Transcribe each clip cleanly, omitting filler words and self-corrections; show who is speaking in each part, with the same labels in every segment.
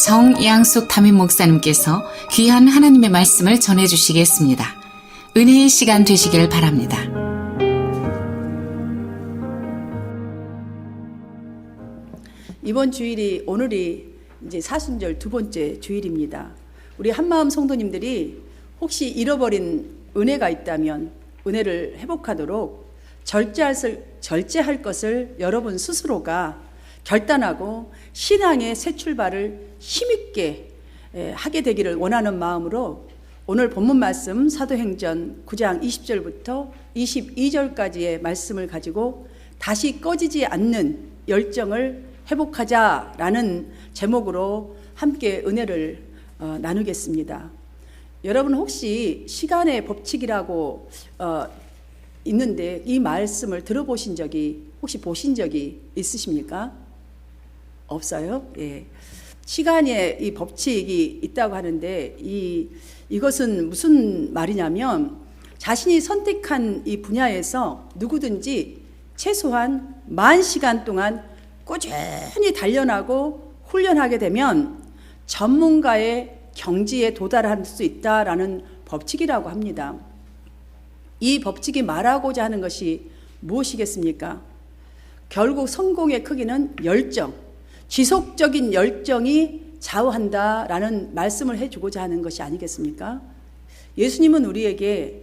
Speaker 1: 정양숙 담임 목사님께서 귀한 하나님의 말씀을 전해주시겠습니다. 은혜의 시간 되시길 바랍니다.
Speaker 2: 이번 주일이 오늘이 이제 사순절 두 번째 주일입니다. 우리 한마음 성도님들이 혹시 잃어버린 은혜가 있다면 은혜를 회복하도록 절제할 것을 여러분 스스로가 결단하고 신앙의 새 출발을 힘있게 하게 되기를 원하는 마음으로 오늘 본문 말씀 사도행전 9장 20절부터 22절까지의 말씀을 가지고 다시 꺼지지 않는 열정을 회복하자라는 제목으로 함께 은혜를 나누겠습니다. 여러분 혹시 시간의 법칙이라고 있는데 이 말씀을 들어보신 적이 혹시 보신 적이 있으십니까? 없어요? 예. 시간의 이 법칙이 있다고 하는데 이것은 무슨 말이냐면 자신이 선택한 이 분야에서 누구든지 최소한 10,000시간 동안 꾸준히 단련하고 훈련하게 되면 전문가의 경지에 도달할 수 있다라는 법칙이라고 합니다. 이 법칙이 말하고자 하는 것이 무엇이겠습니까? 결국 성공의 크기는 열정, 지속적인 열정이 좌우한다라는 말씀을 해주고자 하는 것이 아니겠습니까? 예수님은 우리에게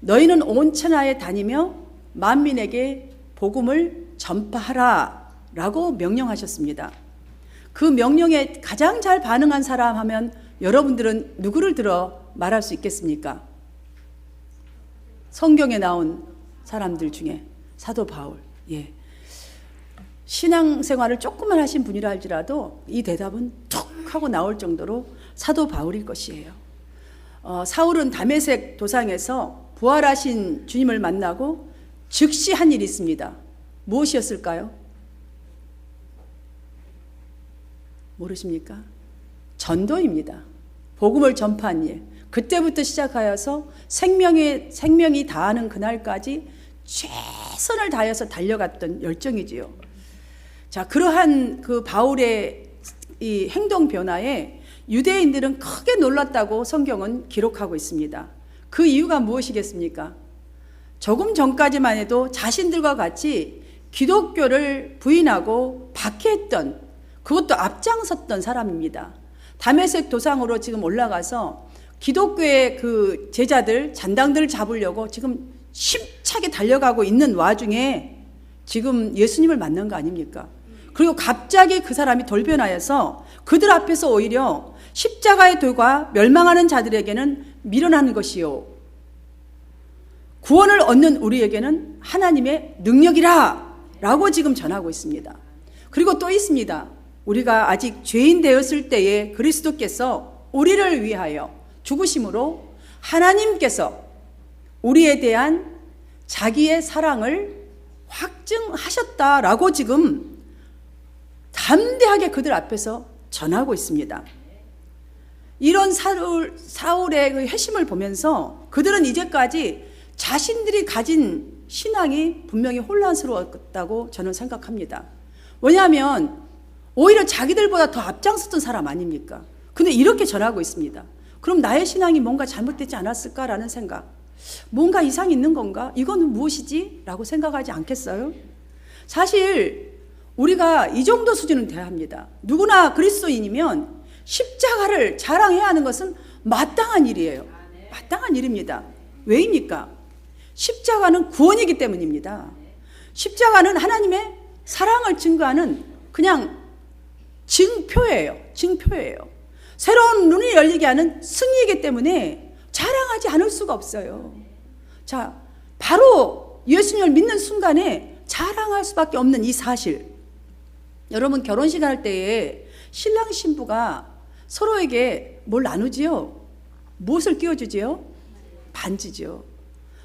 Speaker 2: 너희는 온 천하에 다니며 만민에게 복음을 전파하라 라고 명령하셨습니다. 그 명령에 가장 잘 반응한 사람 하면 여러분들은 누구를 들어 말할 수 있겠습니까? 성경에 나온 사람들 중에 사도 바울. 예. 신앙생활을 조금만 하신 분이라 할지라도 이 대답은 툭 하고 나올 정도로 사도 바울일 것이에요. 사울은 다메섹 도상에서 부활하신 주님을 만나고 즉시 한 일이 있습니다. 무엇이었을까요? 모르십니까? 전도입니다. 복음을 전파한 일. 그때부터 시작하여서 생명이 다하는 그날까지 최선을 다해서 달려갔던 열정이지요. 자, 그러한 그 바울의 이 행동 변화에 유대인들은 크게 놀랐다고 성경은 기록하고 있습니다. 그 이유가 무엇이겠습니까? 조금 전까지만 해도 자신들과 같이 기독교를 부인하고 박해했던, 그것도 앞장섰던 사람입니다. 다메섹 도상으로 지금 올라가서 기독교의 그 제자들, 잔당들을 잡으려고 지금 힘차게 달려가고 있는 와중에 지금 예수님을 만난 거 아닙니까? 그리고 갑자기 그 사람이 돌변하여서 그들 앞에서 오히려 십자가의 돌과 멸망하는 자들에게는 밀어나는 것이요, 구원을 얻는 우리에게는 하나님의 능력이라 라고 지금 전하고 있습니다. 그리고 또 있습니다. 우리가 아직 죄인 되었을 때에 그리스도께서 우리를 위하여 죽으심으로 하나님께서 우리에 대한 자기의 사랑을 확증하셨다라고 지금 담대하게 그들 앞에서 전하고 있습니다. 이런 사울의 그 회심을 보면서 그들은 이제까지 자신들이 가진 신앙이 분명히 혼란스러웠다고 저는 생각합니다. 왜냐하면 오히려 자기들보다 더 앞장섰던 사람 아닙니까? 근데 이렇게 전하고 있습니다. 그럼 나의 신앙이 뭔가 잘못되지 않았을까라는 생각, 뭔가 이상이 있는 건가? 이거는 무엇이지? 라고 생각하지 않겠어요? 사실 우리가 이 정도 수준은 돼야 합니다. 누구나 그리스도인이면 십자가를 자랑해야 하는 것은 마땅한 일이에요. 마땅한 일입니다. 왜입니까? 십자가는 구원이기 때문입니다. 십자가는 하나님의 사랑을 증거하는 그냥 증표예요. 증표예요. 새로운 눈이 열리게 하는 승리이기 때문에 자랑하지 않을 수가 없어요. 자, 바로 예수님을 믿는 순간에 자랑할 수밖에 없는 이 사실. 여러분, 결혼식 할 때에 신랑 신부가 서로에게 뭘 나누지요? 무엇을 끼워주지요? 반지죠.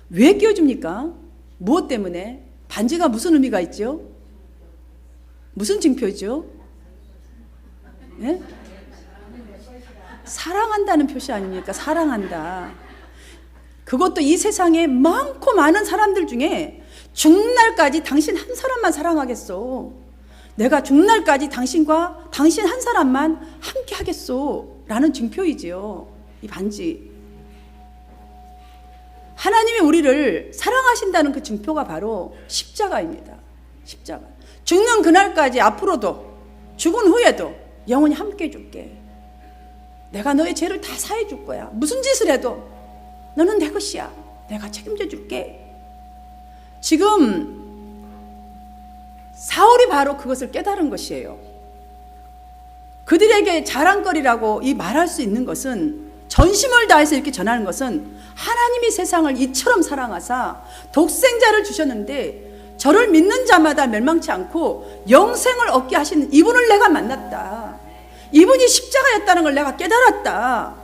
Speaker 2: 왜 끼워줍니까? 무엇 때문에? 반지가 무슨 의미가 있죠? 무슨 증표죠? 네? 사랑한다는 표시 아닙니까? 사랑한다. 그것도 이 세상에 많고 많은 사람들 중에 죽는 날까지 당신 한 사람만 사랑하겠어. 내가 죽는 날까지 당신과 당신 한 사람만 함께 하겠소 라는 증표이지요. 이 반지. 하나님이 우리를 사랑하신다는 그 증표가 바로 십자가입니다. 십자가. 죽는 그날까지 앞으로도 죽은 후에도 영원히 함께 해줄게. 내가 너의 죄를 다 사해 줄 거야. 무슨 짓을 해도 너는 내 것이야. 내가 책임져 줄게. 지금 사울이 바로 그것을 깨달은 것이에요. 그들에게 자랑거리라고 이 말할 수 있는 것은, 전심을 다해서 이렇게 전하는 것은, 하나님이 세상을 이처럼 사랑하사 독생자를 주셨는데 저를 믿는 자마다 멸망치 않고 영생을 얻게 하시는 이분을 내가 만났다. 이분이 십자가였다는 걸 내가 깨달았다.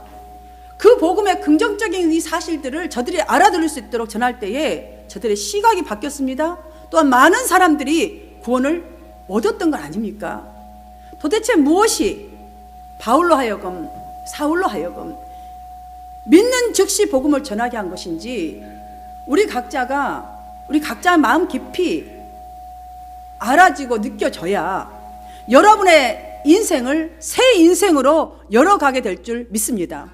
Speaker 2: 그 복음의 긍정적인 이 사실들을 저들이 알아들을 수 있도록 전할 때에 저들의 시각이 바뀌었습니다. 또한 많은 사람들이 구원을 얻었던 건 아닙니까? 도대체 무엇이 바울로 하여금, 사울로 하여금 믿는 즉시 복음을 전하게 한 것인지 우리 각자 마음 깊이 알아지고 느껴져야 여러분의 인생을 새 인생으로 열어가게 될 줄 믿습니다.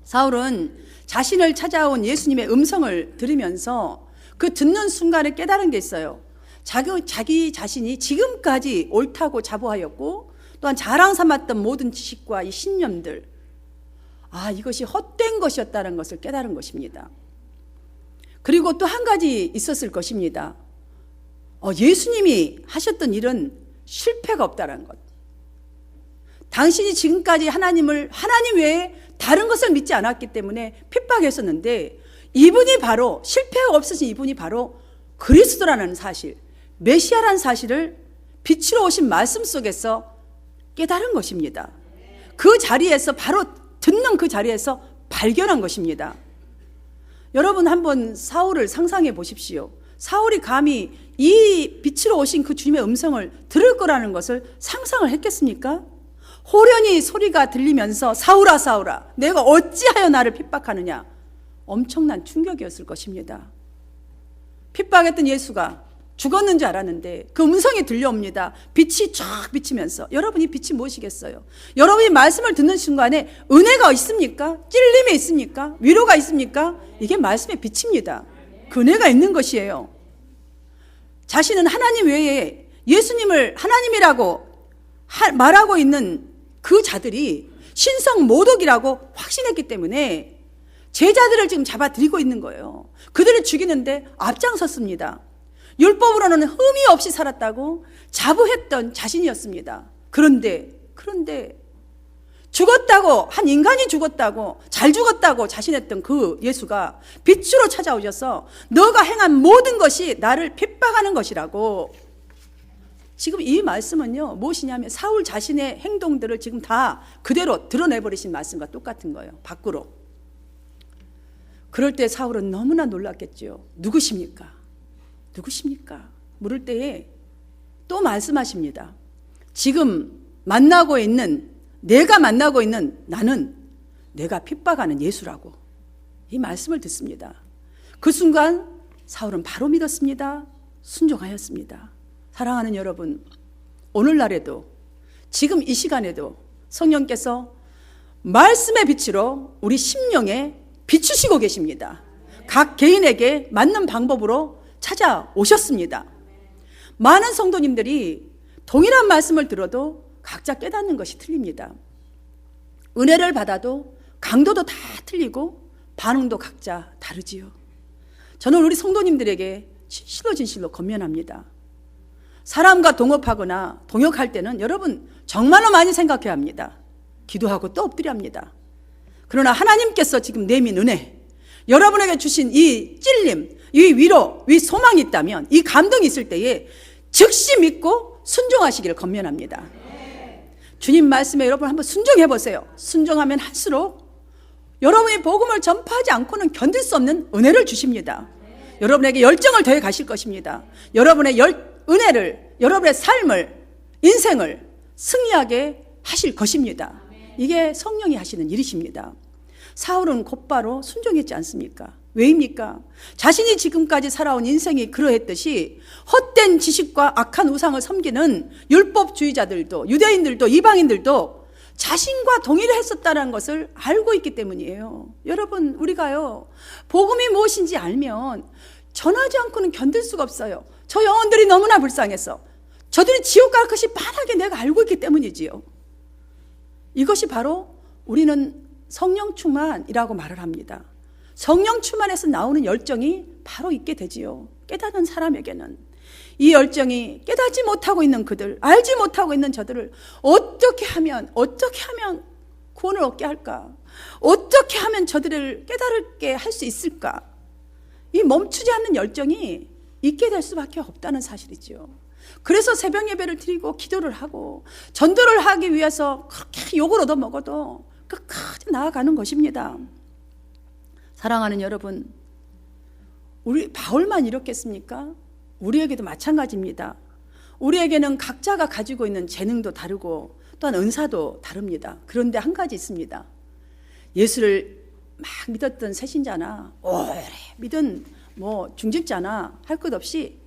Speaker 2: 사울은 자신을 찾아온 예수님의 음성을 들으면서 그 듣는 순간에 깨달은 게 있어요. 자기 자신이 지금까지 옳다고 자부하였고 또한 자랑 삼았던 모든 지식과 이 신념들, 이것이 헛된 것이었다는 것을 깨달은 것입니다. 그리고 또 한 가지 있었을 것입니다. 예수님이 하셨던 일은 실패가 없다는 것. 당신이 지금까지 하나님 외에 다른 것을 믿지 않았기 때문에 핍박했었는데, 이분이 바로, 실패가 없으신 이분이 바로 그리스도라는 사실, 메시아라는 사실을 빛으로 오신 말씀 속에서 깨달은 것입니다. 그 자리에서, 바로 듣는 그 자리에서 발견한 것입니다. 여러분 한번 사울을 상상해 보십시오. 사울이 감히 이 빛으로 오신 그 주님의 음성을 들을 거라는 것을 상상을 했겠습니까? 호련히 소리가 들리면서 사울아 사울아 내가 어찌하여 나를 핍박하느냐, 엄청난 충격이었을 것입니다. 핍박했던 예수가 죽었는 줄 알았는데 그 음성이 들려옵니다. 빛이 쫙 비치면서. 여러분, 이 빛이 무엇이겠어요? 여러분이 말씀을 듣는 순간에 은혜가 있습니까? 찔림이 있습니까? 위로가 있습니까? 이게 말씀의 빛입니다. 그 은혜가 있는 것이에요. 자신은 하나님 외에 예수님을 하나님이라고 말하고 있는 그 자들이 신성 모독이라고 확신했기 때문에 제자들을 지금 잡아들이고 있는 거예요. 그들을 죽이는데 앞장섰습니다. 율법으로는 흠이 없이 살았다고 자부했던 자신이었습니다. 그런데 죽었다고, 한 인간이 죽었다고, 잘 죽었다고 자신했던 그 예수가 빛으로 찾아오셔서 너가 행한 모든 것이 나를 핍박하는 것이라고. 지금 이 말씀은요, 무엇이냐면 사울 자신의 행동들을 지금 다 그대로 드러내버리신 말씀과 똑같은 거예요. 밖으로. 그럴 때 사울은 너무나 놀랐겠죠. 누구십니까? 물을 때에 또 말씀하십니다. 지금 내가 만나고 있는 나는 내가 핍박하는 예수라고. 이 말씀을 듣습니다. 그 순간 사울은 바로 믿었습니다. 순종하였습니다. 사랑하는 여러분, 오늘날에도 지금 이 시간에도 성령께서 말씀의 빛으로 우리 심령에 비추시고 계십니다. 각 개인에게 맞는 방법으로 찾아오셨습니다. 많은 성도님들이 동일한 말씀을 들어도 각자 깨닫는 것이 틀립니다. 은혜를 받아도 강도도 다 틀리고 반응도 각자 다르지요. 저는 우리 성도님들에게 진실로 권면합니다. 사람과 동업하거나 동역할 때는 여러분 정말로 많이 생각해야 합니다. 기도하고 또 엎드려 합니다. 그러나 하나님께서 지금 내민 은혜, 여러분에게 주신 이 찔림, 이 위로, 이 소망이 있다면, 이 감동이 있을 때에 즉시 믿고 순종하시기를 권면합니다. 주님 말씀에 여러분 한번 순종해 보세요. 순종하면 할수록 여러분의 복음을 전파하지 않고는 견딜 수 없는 은혜를 주십니다. 여러분에게 열정을 더해 가실 것입니다. 여러분의 은혜를, 여러분의 삶을, 인생을 승리하게 하실 것입니다. 이게 성령이 하시는 일이십니다. 사울은 곧바로 순종했지 않습니까? 왜입니까? 자신이 지금까지 살아온 인생이 그러했듯이 헛된 지식과 악한 우상을 섬기는 율법주의자들도, 유대인들도, 이방인들도 자신과 동의를 했었다는 것을 알고 있기 때문이에요. 여러분, 우리가요, 복음이 무엇인지 알면 전하지 않고는 견딜 수가 없어요. 저 영혼들이 너무나 불쌍해서 저들이 지옥 갈 것이 뻔하게 내가 알고 있기 때문이지요. 이것이 바로 우리는 성령 충만이라고 말을 합니다. 성령 충만에서 나오는 열정이 바로 있게 되지요. 깨닫는 사람에게는 이 열정이 깨닫지 못하고 있는 그들, 알지 못하고 있는 저들을 어떻게 하면 구원을 얻게 할까? 어떻게 하면 저들을 깨달게 할 수 있을까? 이 멈추지 않는 열정이 있게 될 수밖에 없다는 사실이지요. 그래서 새벽 예배를 드리고 기도를 하고 전도를 하기 위해서 그렇게 욕을 얻어먹어도 끝까지 나아가는 것입니다. 사랑하는 여러분, 우리 바울만 이렇겠습니까? 우리에게도 마찬가지입니다. 우리에게는 각자가 가지고 있는 재능도 다르고 또한 은사도 다릅니다. 그런데 한 가지 있습니다. 예수를 막 믿었던 새신자나 오래 믿은 중직자나 할 것 없이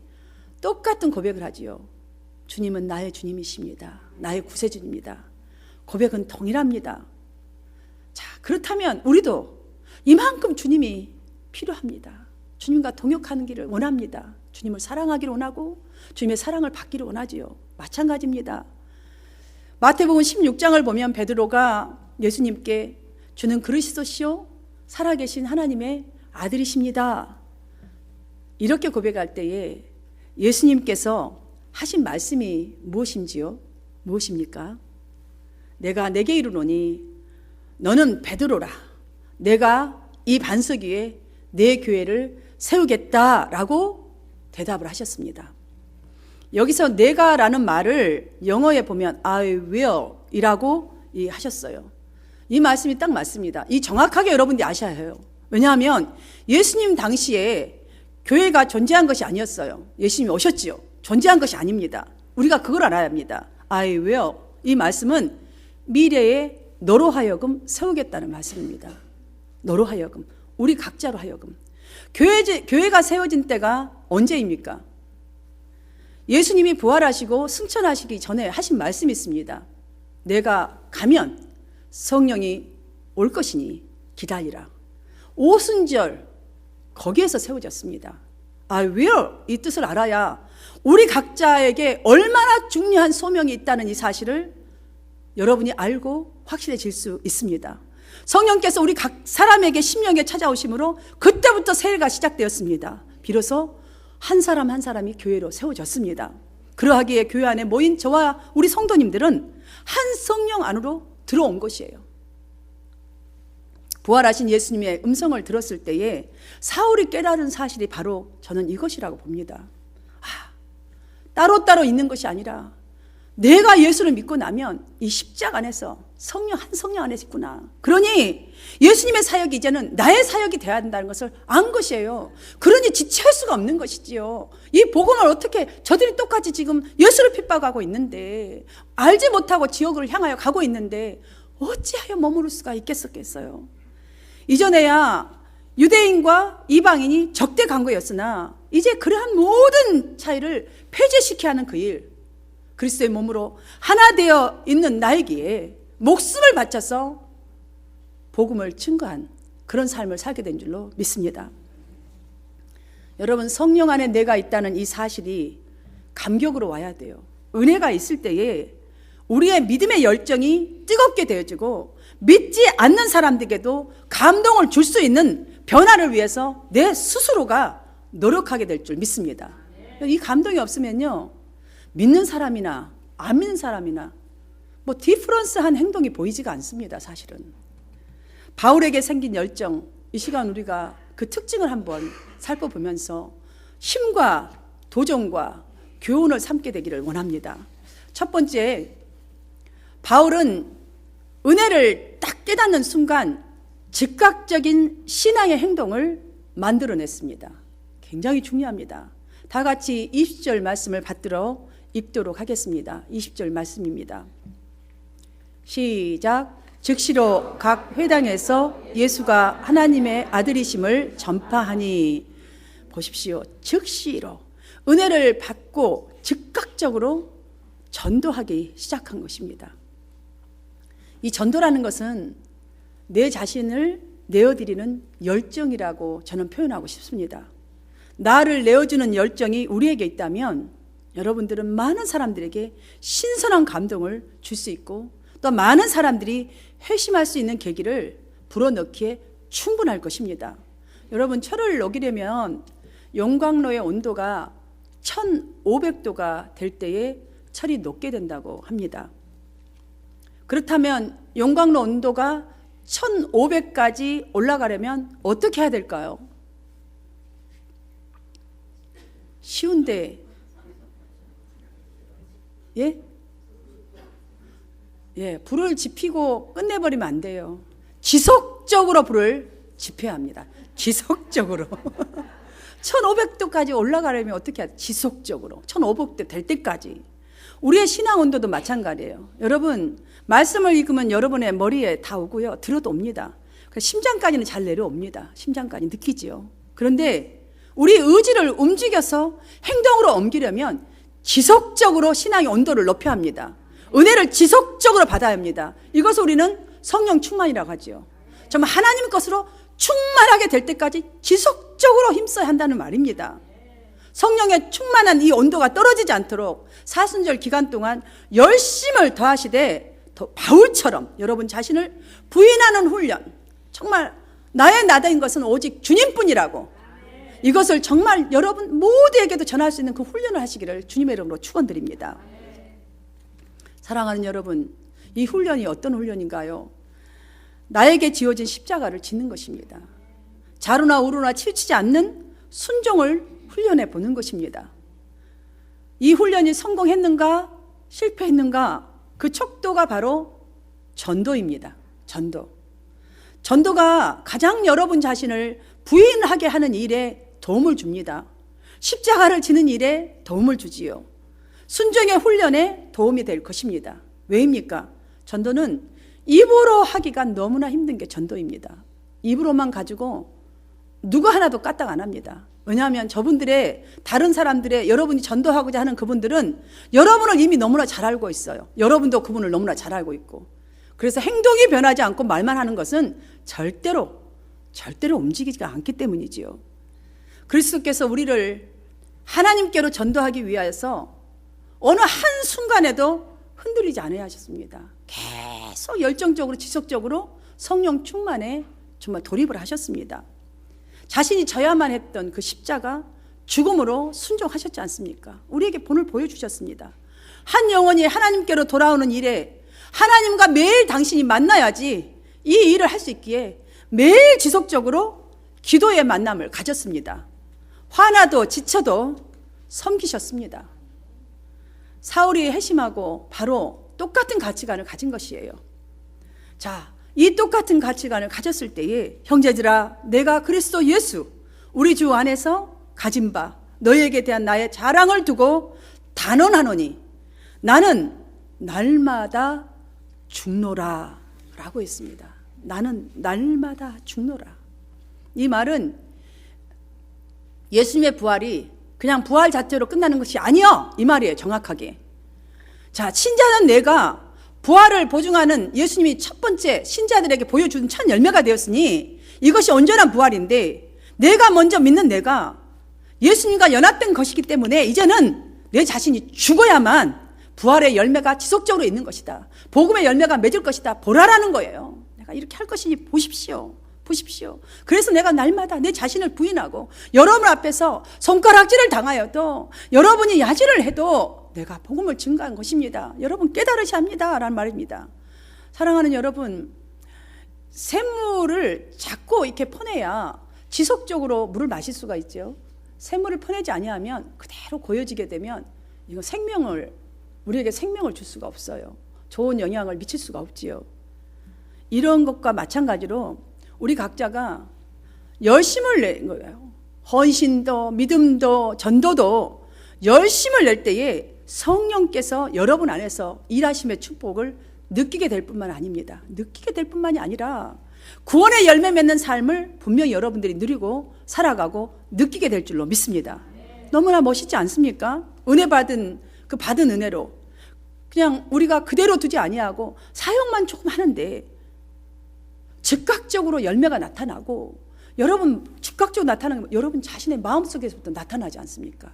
Speaker 2: 똑같은 고백을 하지요. 주님은 나의 주님이십니다. 나의 구세주입니다. 고백은 동일합니다. 자, 그렇다면 우리도 이만큼 주님이 필요합니다. 주님과 동역하는 길을 원합니다. 주님을 사랑하기를 원하고 주님의 사랑을 받기를 원하지요. 마찬가지입니다. 마태복음 16장을 보면 베드로가 예수님께 주는 그리스도시요 살아계신 하나님의 아들이십니다. 이렇게 고백할 때에 예수님께서 하신 말씀이 무엇인지요? 무엇입니까? 내가 내게 이르노니 너는 베드로라. 내가 이 반석 위에 내 교회를 세우겠다라고 대답을 하셨습니다. 여기서 내가라는 말을 영어에 보면 I will 이라고 하셨어요. 이 말씀이 딱 맞습니다. 이 정확하게 여러분들이 아셔야 해요. 왜냐하면 예수님 당시에 교회가 존재한 것이 아니었어요. 예수님이 오셨지요. 존재한 것이 아닙니다. 우리가 그걸 알아야 합니다. I will. 이 말씀은 미래에 너로 하여금 세우겠다는 말씀입니다. 너로 하여금, 우리 각자로 하여금. 교회가 세워진 때가 언제입니까? 예수님이 부활하시고 승천하시기 전에 하신 말씀이 있습니다. 내가 가면 성령이 올 것이니 기다리라. 오순절 거기에서 세워졌습니다. I will 이 뜻을 알아야 우리 각자에게 얼마나 중요한 소명이 있다는 이 사실을 여러분이 알고 확실해질 수 있습니다. 성령께서 우리 각 사람에게 심령에 찾아오심으로 그때부터 세례가 시작되었습니다. 비로소 한 사람 한 사람이 교회로 세워졌습니다. 그러하기에 교회 안에 모인 저와 우리 성도님들은 한 성령 안으로 들어온 것이에요. 부활하신 예수님의 음성을 들었을 때에 사울이 깨달은 사실이 바로 저는 이것이라고 봅니다. 따로따로 있는 것이 아니라 내가 예수를 믿고 나면 이 십자가 안에서 한 성령 안에 있구나. 그러니 예수님의 사역이 이제는 나의 사역이 되어야 한다는 것을 안 것이에요. 그러니 지체할 수가 없는 것이지요. 이 복음을 어떻게 저들이 똑같이 지금 예수를 핍박하고 있는데 알지 못하고 지옥을 향하여 가고 있는데 어찌하여 머무를 수가 있겠었겠어요. 이전에야 유대인과 이방인이 적대 관계였으나 이제 그러한 모든 차이를 폐지시켜야 하는 그 일, 그리스도의 몸으로 하나 되어 있는 나에게 목숨을 바쳐서 복음을 증거한 그런 삶을 살게 된 줄로 믿습니다. 여러분, 성령 안에 내가 있다는 이 사실이 감격으로 와야 돼요. 은혜가 있을 때에 우리의 믿음의 열정이 뜨겁게 되어지고 믿지 않는 사람들에게도 감동을 줄 수 있는 변화를 위해서 내 스스로가 노력하게 될 줄 믿습니다. 이 감동이 없으면요, 믿는 사람이나 안 믿는 사람이나 디퍼런스한 행동이 보이지가 않습니다. 사실은 바울에게 생긴 열정, 이 시간 우리가 그 특징을 한번 살펴보면서 힘과 도전과 교훈을 삼게 되기를 원합니다. 첫 번째, 바울은 은혜를 딱 깨닫는 순간 즉각적인 신앙의 행동을 만들어냈습니다. 굉장히 중요합니다. 다 같이 20절 말씀을 받들어 읽도록 하겠습니다. 20절 말씀입니다. 시작. 즉시로 각 회당에서 예수가 하나님의 아들이심을 전파하니, 보십시오. 즉시로 은혜를 받고 즉각적으로 전도하기 시작한 것입니다. 이 전도라는 것은 내 자신을 내어드리는 열정이라고 저는 표현하고 싶습니다. 나를 내어주는 열정이 우리에게 있다면 여러분들은 많은 사람들에게 신선한 감동을 줄 수 있고, 또 많은 사람들이 회심할 수 있는 계기를 불어넣기에 충분할 것입니다. 여러분, 철을 녹이려면 용광로의 온도가 1500도가 될 때에 철이 녹게 된다고 합니다. 그렇다면 용광로 온도가 1500까지 올라가려면 어떻게 해야 될까요? 쉬운데, 불을 지피고 끝내버리면 안 돼요. 지속적으로 불을 지펴야 합니다. 지속적으로. 1500도까지 올라가려면 어떻게 해야 돼요? 지속적으로. 1500도 될 때까지. 우리의 신앙 온도도 마찬가지예요. 여러분, 말씀을 읽으면 여러분의 머리에 다 오고요. 들어도 옵니다. 심장까지는 잘 내려옵니다. 심장까지 느끼지요. 그런데 우리 의지를 움직여서 행동으로 옮기려면 지속적으로 신앙의 온도를 높여야 합니다. 은혜를 지속적으로 받아야 합니다. 이것을 우리는 성령 충만이라고 하죠. 정말 하나님 것으로 충만하게 될 때까지 지속적으로 힘써야 한다는 말입니다. 성령의 충만한 이 온도가 떨어지지 않도록 사순절 기간 동안 열심을 더하시되, 더 바울처럼 여러분 자신을 부인하는 훈련, 정말 나의 나다인 것은 오직 주님뿐이라고, 이것을 정말 여러분 모두에게도 전할 수 있는 그 훈련을 하시기를 주님의 이름으로 축원드립니다. 사랑하는 여러분, 이 훈련이 어떤 훈련인가요? 나에게 지어진 십자가를 짓는 것입니다. 좌로나 우로나 치우치지 않는 순종을 훈련해 보는 것입니다. 이 훈련이 성공했는가 실패했는가, 그 척도가 바로 전도입니다. 전도가 가장 여러분 자신을 부인하게 하는 일에 도움을 줍니다. 십자가를 지는 일에 도움을 주지요. 순종의 훈련에 도움이 될 것입니다. 왜입니까? 전도는 입으로 하기가 너무나 힘든 게 전도입니다. 입으로만 가지고 누구 하나도 까딱 안 합니다. 왜냐하면 저분들의, 다른 사람들의, 여러분이 전도하고자 하는 그분들은 여러분을 이미 너무나 잘 알고 있어요. 여러분도 그분을 너무나 잘 알고 있고. 그래서 행동이 변하지 않고 말만 하는 것은 절대로 움직이지가 않기 때문이지요. 그리스도께서 우리를 하나님께로 전도하기 위하여서 어느 한순간에도 흔들리지 않아야 하셨습니다. 계속 열정적으로 지속적으로 성령 충만에 정말 돌입을 하셨습니다. 자신이 져야만 했던 그 십자가 죽음으로 순종하셨지 않습니까? 우리에게 본을 보여주셨습니다. 한 영혼이 하나님께로 돌아오는 일에 하나님과 매일 당신이 만나야지 이 일을 할 수 있기에 매일 지속적으로 기도의 만남을 가졌습니다. 화나도 지쳐도 섬기셨습니다. 사울이 회심하고 바로 똑같은 가치관을 가진 것이에요. 자, 이 똑같은 가치관을 가졌을 때에 형제들아, 내가 그리스도 예수 우리 주 안에서 가진 바 너희에게 대한 나의 자랑을 두고 단언하노니 나는 날마다 죽노라 라고 했습니다. 나는 날마다 죽노라. 이 말은 예수님의 부활이 그냥 부활 자체로 끝나는 것이 아니요, 이 말이에요. 정확하게. 자, 신자는 내가 부활을 보증하는 예수님이 첫 번째 신자들에게 보여준 첫 열매가 되었으니 이것이 온전한 부활인데, 내가 먼저 믿는 내가 예수님과 연합된 것이기 때문에 이제는 내 자신이 죽어야만 부활의 열매가 지속적으로 있는 것이다. 복음의 열매가 맺을 것이다. 보라라는 거예요. 내가 이렇게 할 것이니 보십시오. 그래서 내가 날마다 내 자신을 부인하고 여러분 앞에서 손가락질을 당하여도, 여러분이 야질을 해도 내가 복음을 증거한 것입니다. 여러분 깨달으셔야 합니다 라는 말입니다. 사랑하는 여러분, 샘물을 자꾸 이렇게 퍼내야 지속적으로 물을 마실 수가 있죠. 샘물을 퍼내지 아니하면 그대로 고여지게 되면 이거 우리에게 생명을 줄 수가 없어요. 좋은 영향을 미칠 수가 없지요. 이런 것과 마찬가지로 우리 각자가 열심을 낸 거예요. 헌신도 믿음도 전도도 열심을 낼 때에 성령께서 여러분 안에서 일하심의 축복을 느끼게 될 뿐만 아닙니다. 느끼게 될 뿐만이 아니라 구원의 열매 맺는 삶을 분명히 여러분들이 누리고 살아가고 느끼게 될 줄로 믿습니다. 너무나 멋있지 않습니까? 은혜 받은 그 받은 은혜로 그냥 우리가 그대로 두지 아니하고 사용만 조금 하는데 즉각적으로 열매가 나타나고, 여러분 즉각적으로 나타나는 건 여러분 자신의 마음속에서부터 나타나지 않습니까?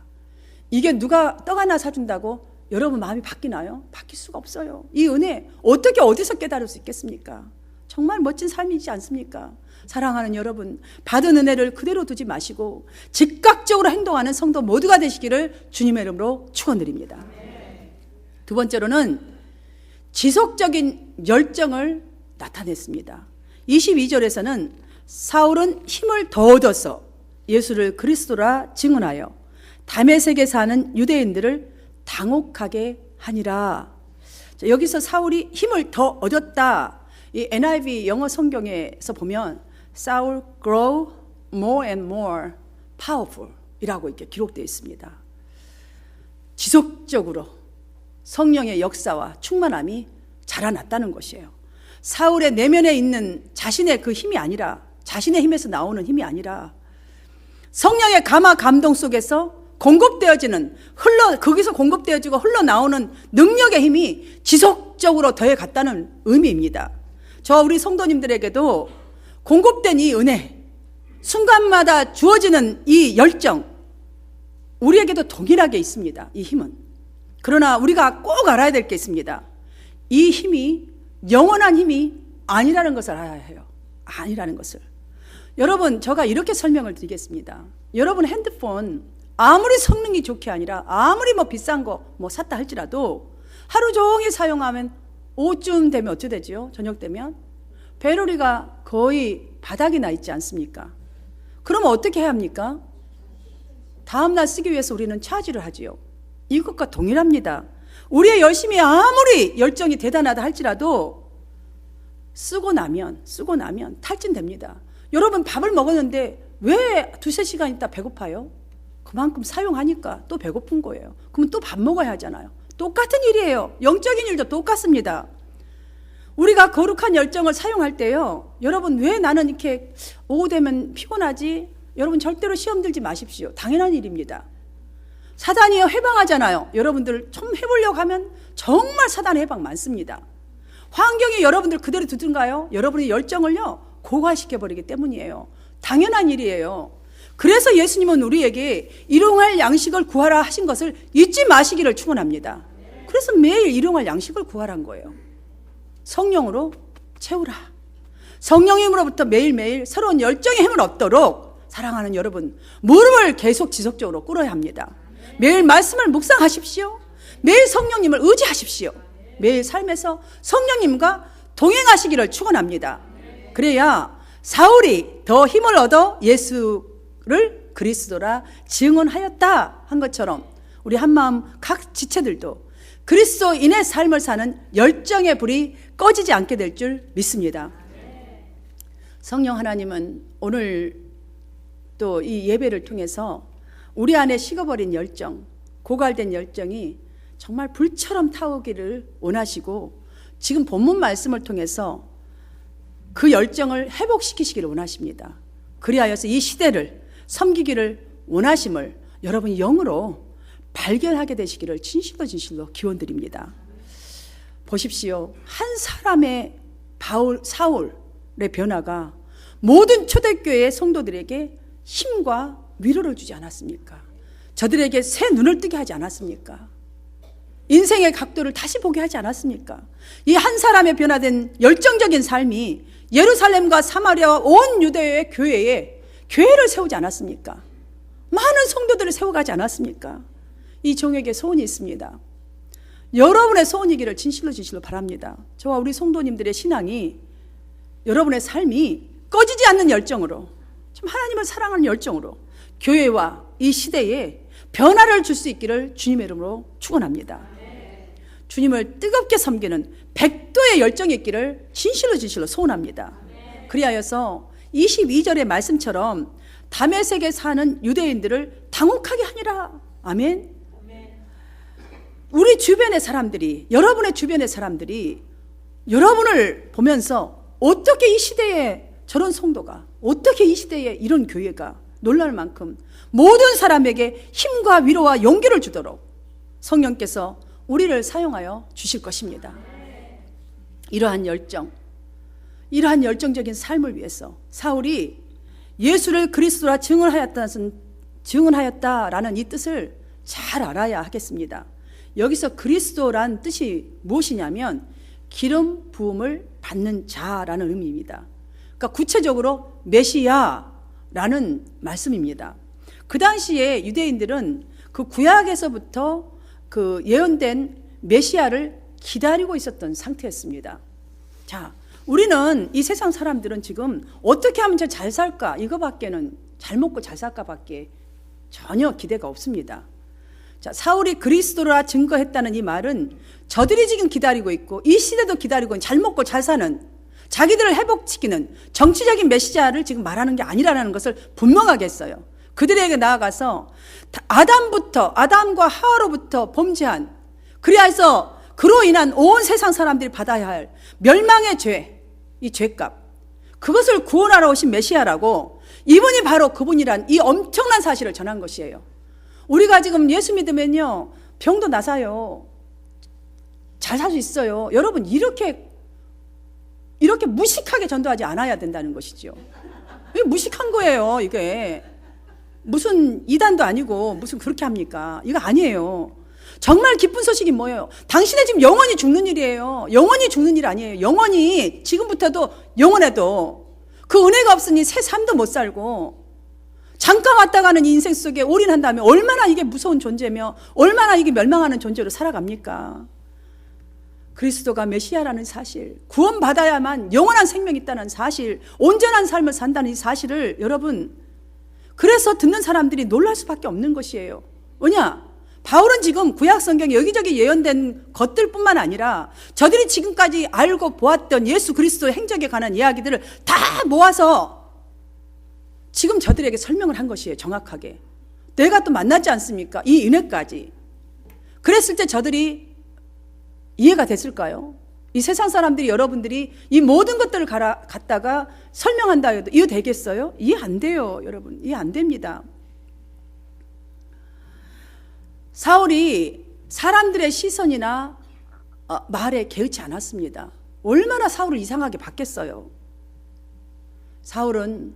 Speaker 2: 이게 누가 떡 하나 사준다고 여러분 마음이 바뀌나요? 바뀔 수가 없어요. 이 은혜 어떻게 어디서 깨달을 수 있겠습니까? 정말 멋진 삶이지 않습니까? 사랑하는 여러분, 받은 은혜를 그대로 두지 마시고 즉각적으로 행동하는 성도 모두가 되시기를 주님의 이름으로 축원드립니다. 두 번째로는 지속적인 열정을 나타냈습니다. 22절에서는 사울은 힘을 더 얻어서 예수를 그리스도라 증언하여 다메섹에 사는 유대인들을 당혹하게 하니라. 여기서 사울이 힘을 더 얻었다. 이 NIV 영어 성경에서 보면 Saul grow more and more powerful 이라고 이렇게 기록되어 있습니다. 지속적으로 성령의 역사와 충만함이 자라났다는 것이에요. 사울의 내면에 있는 자신의 그 힘이 아니라, 자신의 힘에서 나오는 힘이 아니라 성령의 감화 감동 속에서 공급되어지는, 거기서 공급되어지고 흘러나오는 능력의 힘이 지속적으로 더해 갔다는 의미입니다. 저 우리 성도님들에게도 공급된 이 은혜, 순간마다 주어지는 이 열정, 우리에게도 동일하게 있습니다. 이 힘은. 그러나 우리가 꼭 알아야 될 게 있습니다. 이 힘이 영원한 힘이 아니라는 것을 알아야 해요. 아니라는 것을. 여러분, 제가 이렇게 설명을 드리겠습니다. 여러분 핸드폰 아무리 성능이 좋게 아니라 아무리 비싼 거 샀다 할지라도 하루 종일 사용하면 오후쯤 되면 어찌 되지요? 저녁 되면 배터리가 거의 바닥이 나 있지 않습니까? 그러면 어떻게 해야 합니까? 다음날 쓰기 위해서 우리는 차지를 하지요. 이것과 동일합니다. 우리의 열심이 아무리 열정이 대단하다 할지라도 쓰고 나면 탈진됩니다. 여러분 밥을 먹었는데 왜 두세 시간 있다 배고파요? 그만큼 사용하니까 또 배고픈 거예요. 그러면 또 밥 먹어야 하잖아요. 똑같은 일이에요. 영적인 일도 똑같습니다. 우리가 거룩한 열정을 사용할 때요, 여러분 왜 나는 이렇게 오후 되면 피곤하지? 여러분 절대로 시험 들지 마십시오. 당연한 일입니다. 사단이 해방하잖아요. 여러분들 좀 해보려고 하면 정말 사단의 해방 많습니다. 환경이 여러분들 그대로 두든가요? 여러분의 열정을요 고갈시켜버리기 때문이에요. 당연한 일이에요. 그래서 예수님은 우리에게 일용할 양식을 구하라 하신 것을 잊지 마시기를 축원합니다. 그래서 매일 일용할 양식을 구하란 거예요. 성령으로 채우라. 성령님으로부터 매일매일 새로운 열정의 힘을 얻도록 사랑하는 여러분, 무릎을 계속 지속적으로 꿇어야 합니다. 매일 말씀을 묵상하십시오. 매일 성령님을 의지하십시오. 매일 삶에서 성령님과 동행하시기를 축원합니다. 그래야 사울이 더 힘을 얻어 예수를 그리스도라 증언하였다 한 것처럼 우리 한마음 각 지체들도 그리스도인의 삶을 사는 열정의 불이 꺼지지 않게 될 줄 믿습니다. 성령 하나님은 오늘 또 이 예배를 통해서 우리 안에 식어버린 열정, 고갈된 열정이 정말 불처럼 타오기를 원하시고 지금 본문 말씀을 통해서 그 열정을 회복시키시기를 원하십니다. 그리하여서 이 시대를 섬기기를 원하심을 여러분이 영으로 발견하게 되시기를 진실로 기원드립니다. 보십시오. 한 사람의 사울의 변화가 모든 초대교회의 성도들에게 힘과 위로를 주지 않았습니까? 저들에게 새 눈을 뜨게 하지 않았습니까? 인생의 각도를 다시 보게 하지 않았습니까? 이 한 사람의 변화된 열정적인 삶이 예루살렘과 사마리아와 온 유대의 교회에 교회를 세우지 않았습니까? 많은 성도들을 세워가지 않았습니까? 이 종에게 소원이 있습니다. 여러분의 소원이기를 진실로 바랍니다. 저와 우리 성도님들의 신앙이, 여러분의 삶이 꺼지지 않는 열정으로, 좀 하나님을 사랑하는 열정으로 교회와 이 시대에 변화를 줄 수 있기를 주님의 이름으로 축원합니다. 주님을 뜨겁게 섬기는 백도의 열정이 있기를 진실로 소원합니다. 그리하여서 22절의 말씀처럼 다메섹에 사는 유대인들을 당혹하게 하니라. 아멘. 우리 주변의 사람들이, 여러분의 주변의 사람들이 여러분을 보면서 어떻게 이 시대에 저런 성도가, 어떻게 이 시대에 이런 교회가 놀랄 만큼 모든 사람에게 힘과 위로와 용기를 주도록 성령께서 우리를 사용하여 주실 것입니다. 이러한 열정적인 삶을 위해서 사울이 예수를 그리스도라 증언하였다라는 이 뜻을 잘 알아야 하겠습니다. 여기서 그리스도란 뜻이 무엇이냐면 기름 부음을 받는 자라는 의미입니다. 그러니까 구체적으로 메시아라는 말씀입니다. 그 당시에 유대인들은 그 구약에서부터 그 예언된 메시아를 기다리고 있었던 상태였습니다. 자, 우리는 이 세상 사람들은 지금 어떻게 하면 잘 살까, 이거밖에는, 잘 먹고 잘 살까밖에 전혀 기대가 없습니다. 자, 사울이 그리스도라 증거했다는 이 말은 저들이 지금 기다리고 있고 이 시대도 기다리고 있는 잘 먹고 잘 사는, 자기들을 회복시키는 정치적인 메시아를 지금 말하는 게 아니라는 것을 분명하게 했어요. 그들에게 나아가서 아담과 하와로부터 범죄한, 그리하여서 그로 인한 온 세상 사람들이 받아야 할 멸망의 죄, 이 죄값, 그것을 구원하러 오신 메시아라고, 이분이 바로 그분이란 이 엄청난 사실을 전한 것이에요. 우리가 지금 예수 믿으면요, 병도 나사요, 잘 살 수 있어요. 여러분, 이렇게 무식하게 전도하지 않아야 된다는 것이죠. 이게 무식한 거예요. 이게 무슨 이단도 아니고 무슨 그렇게 합니까? 이거 아니에요. 정말 기쁜 소식이 뭐예요? 당신의 지금 영원히 죽는 일이에요. 영원히 죽는 일 아니에요. 영원히, 지금부터도 영원해도 그 은혜가 없으니 새 삶도 못 살고 잠깐 왔다 가는 이 인생 속에 올인한다면 얼마나 이게 무서운 존재며 얼마나 이게 멸망하는 존재로 살아갑니까? 그리스도가 메시아라는 사실, 구원받아야만 영원한 생명이 있다는 사실, 온전한 삶을 산다는 이 사실을 여러분, 그래서 듣는 사람들이 놀랄 수밖에 없는 것이에요. 왜냐? 바울은 지금 구약 성경에 여기저기 예언된 것들뿐만 아니라 저들이 지금까지 알고 보았던 예수 그리스도의 행적에 관한 이야기들을 다 모아서 지금 저들에게 설명을 한 것이에요. 정확하게. 내가 또 만났지 않습니까? 이 은혜까지. 그랬을 때 저들이 이해가 됐을까요? 이 세상 사람들이, 여러분들이 이 모든 것들을 갖다가 설명한다 해도 이해 되겠어요? 이해 안 돼요, 여러분. 이해 안 됩니다. 사울이 사람들의 시선이나 말에 개의치 않았습니다. 얼마나 사울을 이상하게 봤겠어요. 사울은,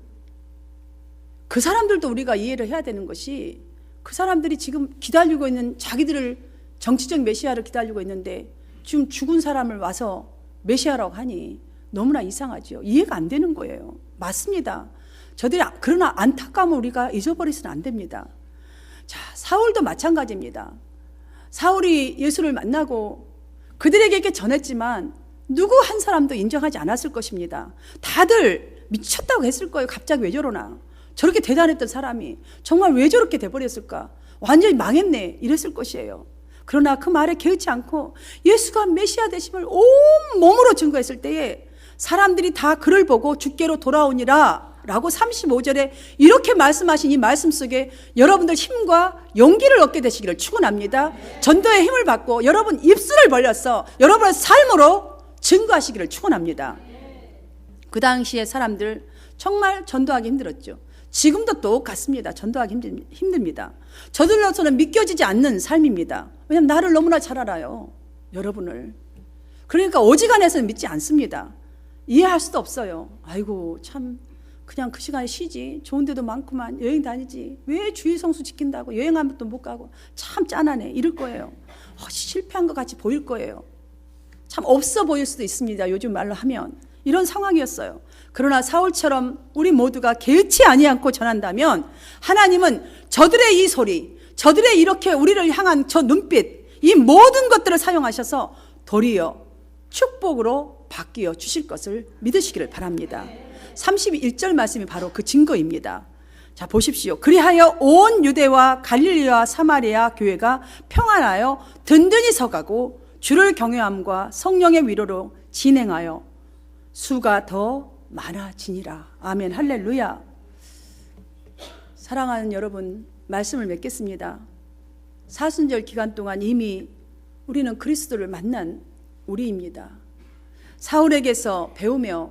Speaker 2: 그 사람들도 우리가 이해를 해야 되는 것이, 그 사람들이 지금 기다리고 있는, 자기들을 정치적 메시아를 기다리고 있는데 지금 죽은 사람을 와서 메시아라고 하니 너무나 이상하죠. 이해가 안 되는 거예요. 맞습니다. 저들이, 그러나 안타까움을 우리가 잊어버리서는 안 됩니다. 자, 사울도 마찬가지입니다. 사울이 예수를 만나고 그들에게 이렇게 전했지만 누구 한 사람도 인정하지 않았을 것입니다. 다들 미쳤다고 했을 거예요. 갑자기 왜 저러나. 저렇게 대단했던 사람이 정말 왜 저렇게 돼버렸을까. 완전히 망했네, 이랬을 것이에요. 그러나 그 말에 개의치 않고 예수가 메시아 되심을 온 몸으로 증거했을 때에 사람들이 다 그를 보고 주께로 돌아오니라 라고 35절에 이렇게 말씀하신 이 말씀 속에 여러분들 힘과 용기를 얻게 되시기를 축원합니다. 전도의 힘을 받고 여러분 입술을 벌려서 여러분의 삶으로 증거하시기를 축원합니다. 그 당시에 사람들 정말 전도하기 힘들었죠. 지금도 똑같습니다. 전도하기 힘듭니다. 저들로서는 믿겨지지 않는 삶입니다. 왜냐하면 나를 너무나 잘 알아요, 여러분을. 그러니까 어지간해서는 믿지 않습니다. 이해할 수도 없어요. 아이고 참, 그냥 그 시간에 쉬지, 좋은 데도 많구만, 여행 다니지, 왜 주의 성수 지킨다고 여행 한 번도 못 가고, 참 짠하네, 이럴 거예요. 실패한 것 같이 보일 거예요. 참 없어 보일 수도 있습니다. 요즘 말로 하면 이런 상황이었어요. 그러나 사울처럼 우리 모두가 개의치 아니않고 전한다면 하나님은 저들의 이 소리, 저들의 이렇게 우리를 향한 저 눈빛, 이 모든 것들을 사용하셔서 도리어 축복으로 바뀌어 주실 것을 믿으시기를 바랍니다. 31절 말씀이 바로 그 증거입니다. 자, 보십시오. 그리하여 온 유대와 갈릴리와 사마리아 교회가 평안하여 든든히 서가고 주를 경외함과 성령의 위로로 진행하여 수가 더 많아지니라. 아멘, 할렐루야. 사랑하는 여러분, 말씀을 맺겠습니다. 사순절 기간 동안 이미 우리는 그리스도를 만난 우리입니다. 사울에게서 배우며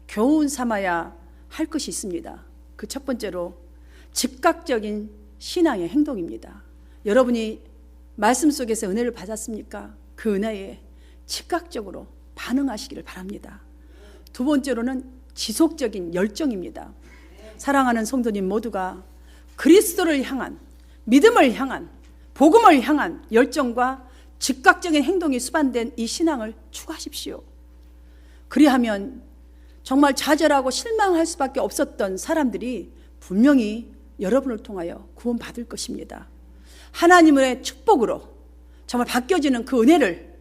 Speaker 2: 교훈 삼아야 할 것이 있습니다. 그 첫 번째로 즉각적인 신앙의 행동입니다. 여러분이 말씀 속에서 은혜를 받았습니까? 그 은혜에 즉각적으로 반응하시기를 바랍니다. 두 번째로는 지속적인 열정입니다. 사랑하는 성도님 모두가 그리스도를 향한, 믿음을 향한, 복음을 향한 열정과 즉각적인 행동이 수반된 이 신앙을 추구하십시오. 그리하면 정말 좌절하고 실망할 수밖에 없었던 사람들이 분명히 여러분을 통하여 구원받을 것입니다. 하나님의 축복으로 정말 바뀌어지는 그 은혜를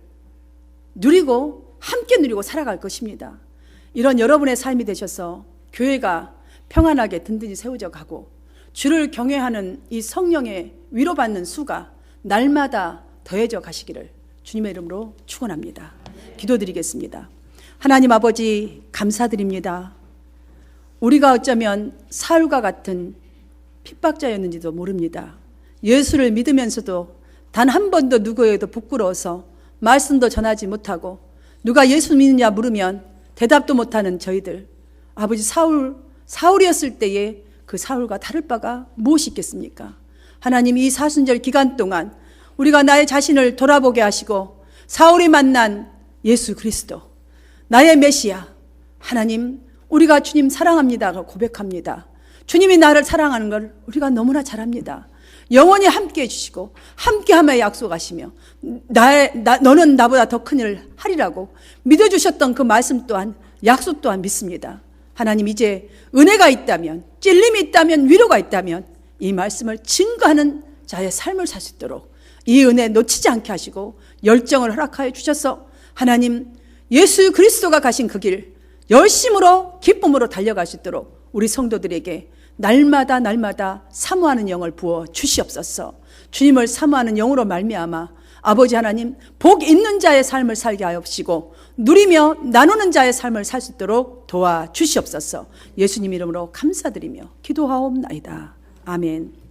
Speaker 2: 누리고 함께 누리고 살아갈 것입니다. 이런 여러분의 삶이 되셔서 교회가 평안하게 든든히 세워져 가고 주를 경외하는 이 성령의 위로받는 수가 날마다 더해져 가시기를 주님의 이름으로 축원합니다. 기도드리겠습니다. 하나님 아버지 감사드립니다. 우리가 어쩌면 사울과 같은 핍박자였는지도 모릅니다. 예수를 믿으면서도 단 한 번도 누구에게도 부끄러워서 말씀도 전하지 못하고 누가 예수 믿느냐 물으면 대답도 못하는 저희들, 아버지 사울이었을 때에 그 사울과 다를 바가 무엇이 있겠습니까? 하나님, 이 사순절 기간 동안 우리가 나의 자신을 돌아보게 하시고 사울이 만난 예수 그리스도, 나의 메시아, 하나님, 우리가 주님 사랑합니다라고 고백합니다. 주님이 나를 사랑하는 걸 우리가 너무나 잘 압니다. 영원히 함께 해주시고 함께하며 약속하시며 너는 나보다 더 큰 일을 하리라고 믿어주셨던 그 말씀 또한, 약속 또한 믿습니다. 하나님, 이제 은혜가 있다면, 찔림이 있다면, 위로가 있다면 이 말씀을 증거하는 자의 삶을 살 수 있도록 이 은혜 놓치지 않게 하시고 열정을 허락하여 주셔서 하나님, 예수 그리스도가 가신 그 길 열심으로 기쁨으로 달려갈 수 있도록 우리 성도들에게 날마다 사모하는 영을 부어 주시옵소서. 주님을 사모하는 영으로 말미암아 아버지 하나님, 복 있는 자의 삶을 살게 하옵시고 누리며 나누는 자의 삶을 살 수 있도록 도와주시옵소서. 예수님 이름으로 감사드리며 기도하옵나이다. 아멘.